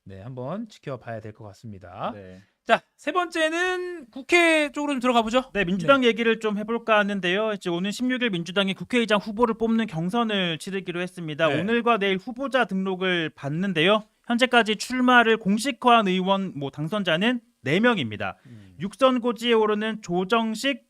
네, 한번 지켜봐야 될 것 같습니다. 네. 자, 세 번째는 국회 쪽으로 좀 들어가 보죠. 네, 민주당 얘기를 좀 해볼까 하는데요. 이제 오늘 16일 민주당이 국회의장 후보를 뽑는 경선을 치르기로 했습니다. 네. 오늘과 내일 후보자 등록을 받는데요. 현재까지 출마를 공식화한 의원 당선자는 4명입니다. 육선 고지에 오르는 조정식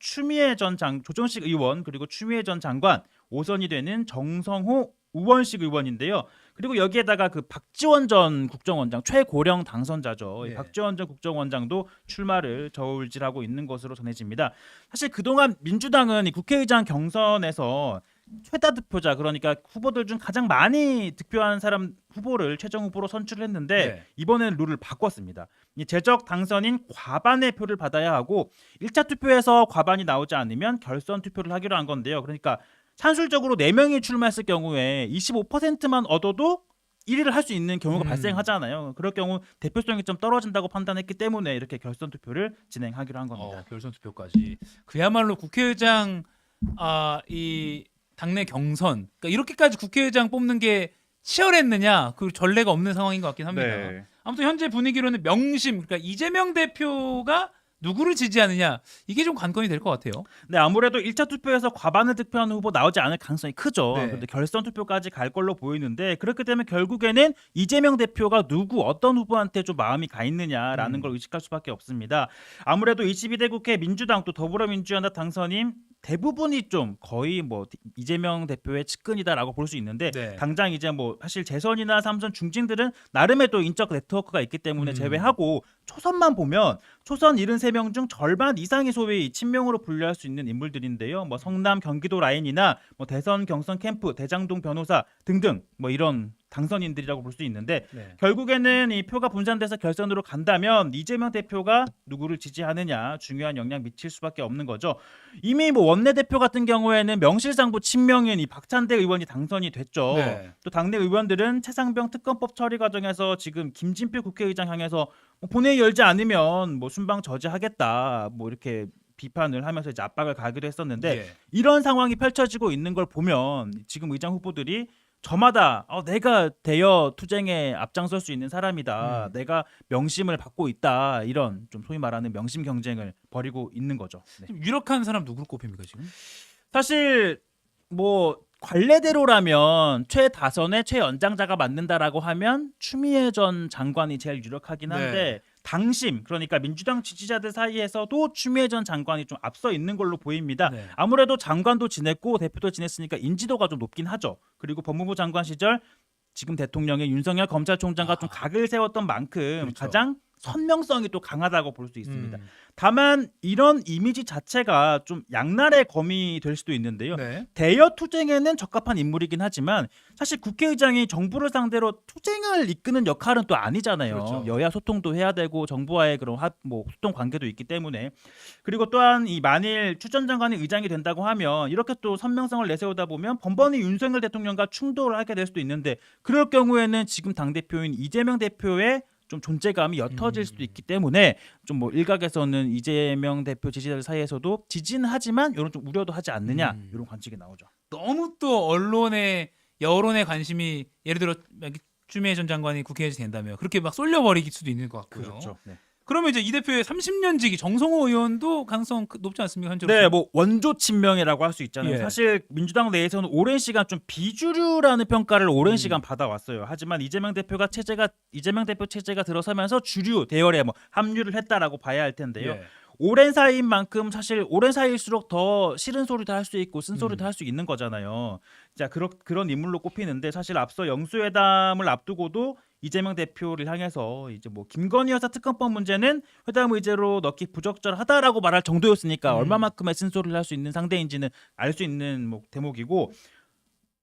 의원 그리고 추미애 전 장관, 5선이 되는 정성호 우원식 의원인데요. 그리고 여기에다가 그 박지원 전 국정원장 최고령 당선자죠. 이 네. 박지원 전 국정원장도 출마를 저울질하고 있는 것으로 전해집니다. 사실 그동안 민주당은 이 국회의장 경선에서 최다 득표자, 그러니까 후보들 중 가장 많이 득표한 사람 후보를 최종 후보로 선출을 했는데 네. 이번에는 룰을 바꿨습니다. 이 제적 당선인 과반의 표를 받아야 하고 1차 투표에서 과반이 나오지 않으면 결선 투표를 하기로 한 건데요. 그러니까 산술적으로 4명이 출마했을 경우에 25%만 얻어도 1위를 할 수 있는 경우가 발생하잖아요. 그럴 경우 대표성이 좀 떨어진다고 판단했기 때문에 이렇게 결선 투표를 진행하기로 한 겁니다. 결선 투표까지. 그야말로 국회의장 이 당내 경선. 그러니까 이렇게까지 국회의장 뽑는 게 치열했느냐? 그 전례가 없는 상황인 것 같긴 합니다. 네. 아무튼 현재 분위기로는 명심, 그러니까 이재명 대표가 누구를 지지하느냐 이게 좀 관건이 될 것 같아요. 네, 아무래도 1차 투표에서 과반을 득표하는 후보 나오지 않을 가능성이 크죠. 네. 그런데 결선 투표까지 갈 걸로 보이는데 그렇게 되면 결국에는 이재명 대표가 어떤 후보한테 좀 마음이 가 있느냐라는 걸 의식할 수밖에 없습니다. 아무래도 22대 국회 민주당 또 더불어민주연합 당선인 대부분이 좀 거의 뭐 이재명 대표의 측근이다라고 볼 수 있는데 네. 당장 이제 뭐 사실 재선이나 삼선 중진들은 나름의 또 인적 네트워크가 있기 때문에 제외하고 초선만 보면 초선 73명 중 절반 이상이 소위 친명으로 분류할 수 있는 인물들인데요. 뭐 성남 경기도 라인이나 뭐 대선 경선 캠프 대장동 변호사 등등 뭐 이런 당선인들이라고 볼 수 있는데 네. 결국에는 이 표가 분산돼서 결선으로 간다면 이재명 대표가 누구를 지지하느냐 중요한 영향 미칠 수밖에 없는 거죠. 이미 뭐 원내대표 같은 경우에는 명실상부 친명인 이 박찬대 의원이 당선이 됐죠. 네. 또 당내 의원들은 최상병 특검법 처리 과정에서 지금 김진표 국회의장 향해서 뭐 본회의 열지 않으면 뭐 순방 저지하겠다 뭐 이렇게 비판을 하면서 이제 압박을 가기도 했었는데 네. 이런 상황이 펼쳐지고 있는 걸 보면 지금 의장 후보들이 저마다 내가 대여 투쟁에 앞장설 수 있는 사람이다. 내가 명심을 받고 있다. 이런 좀 소위 말하는 명심 경쟁을 벌이고 있는 거죠. 네. 좀 유력한 사람 누구를 꼽힙니까 지금? 사실 뭐 관례대로라면 최다선의 최연장자가 맞는다라고 하면 추미애 전 장관이 제일 유력하긴 한데 당심, 그러니까 민주당 지지자들 사이에서도 추미애 전 장관이 좀 앞서 있는 걸로 보입니다. 네. 아무래도 장관도 지냈고 대표도 지냈으니까 인지도가 좀 높긴 하죠. 그리고 법무부 장관 시절 지금 대통령의 윤석열 검찰총장과 좀 각을 세웠던 만큼 그렇죠. 가장 선명성이 또 강하다고 볼 수 있습니다. 다만 이런 이미지 자체가 좀 양날의 검이 될 수도 있는데요. 네. 대여 투쟁에는 적합한 인물이긴 하지만 사실 국회의장이 정부를 상대로 투쟁을 이끄는 역할은 또 아니잖아요. 그렇죠. 여야 소통도 해야 되고 정부와의 그런 소통 관계도 있기 때문에 그리고 또한 이 만일 추 전 장관이 의장이 된다고 하면 이렇게 또 선명성을 내세우다 보면 번번이 윤석열 대통령과 충돌을 하게 될 수도 있는데 그럴 경우에는 지금 당 대표인 이재명 대표의 좀 존재감이 옅어질 수도 있기 때문에 좀 뭐 일각에서는 이재명 대표 지지자들 사이에서도 지지는 하지만 이런 좀 우려도 하지 않느냐 이런 관측이 나오죠. 너무 또 언론의 여론의 관심이 예를 들어 추미애 전 장관이 국회의장이 된다면 그렇게 막 쏠려버릴 수도 있는 것 같고요. 네. 그러면 이제 이 대표의 30년지기 정성호 의원도 가능성 높지 않습니까 현재로? 네, 뭐 원조 친명이라고 할 수 있잖아요. 예. 사실 민주당 내에서는 오랜 시간 좀 비주류라는 평가를 오랜 시간 받아왔어요. 하지만 이재명 대표 체제가 들어서면서 주류 대열에 뭐 합류를 했다라고 봐야 할 텐데요. 예. 오랜 사이인 만큼 사실 오랜 사이일수록 더 싫은 소리도 할 수 있고 쓴소리도 할 수 있는 거잖아요. 자, 그런 인물로 꼽히는데 사실 앞서 영수회담을 앞두고도 이재명 대표를 향해서 이제 뭐 김건희 여사 특검법 문제는 회담 의제로 넣기 부적절하다라고 말할 정도였으니까 얼마만큼의 쓴소리를 할 수 있는 상대인지는 알 수 있는 뭐 대목이고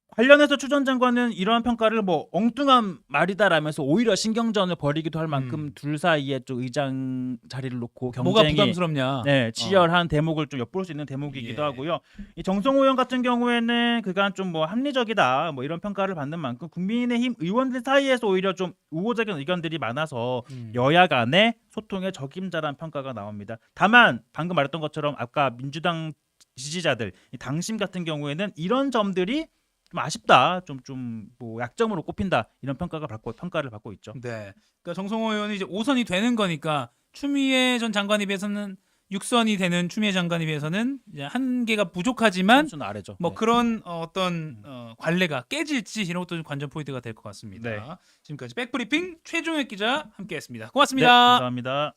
관련해서 추 전 장관은 이러한 평가를 뭐 엉뚱한 말이다라면서 오히려 신경전을 벌이기도 할 만큼 둘 사이에 좀 의장 자리를 놓고 뭐가 경쟁이 부담스럽냐? 치열한 대목을 좀 엿볼 수 있는 대목이기도 예. 하고요. 이 정성호 의원 같은 경우에는 그간 좀 뭐 합리적이다 뭐 이런 평가를 받는 만큼 국민의힘 의원들 사이에서 오히려 좀 우호적인 의견들이 많아서 여야 간의 소통의 적임자라는 평가가 나옵니다. 다만 방금 말했던 것처럼 아까 민주당 지지자들 이 당심 같은 경우에는 이런 점들이 좀 아쉽다. 좀 뭐 약점으로 꼽힌다. 이런 평가를 받고 있죠. 네. 그러니까 정성호 의원이 이제 5선이 되는 거니까 추미애 전 장관에 비해서는 6선이 되는 추미애 장관에 비해서는 이제 한계가 부족하지만 선수는 아래죠. 뭐 네. 그런 어떤 관례가 깨질지 이런 것도 좀 관전 포인트가 될 것 같습니다. 네. 지금까지 백브리핑 최종혁 기자 함께했습니다. 네, 고맙습니다. 감사합니다.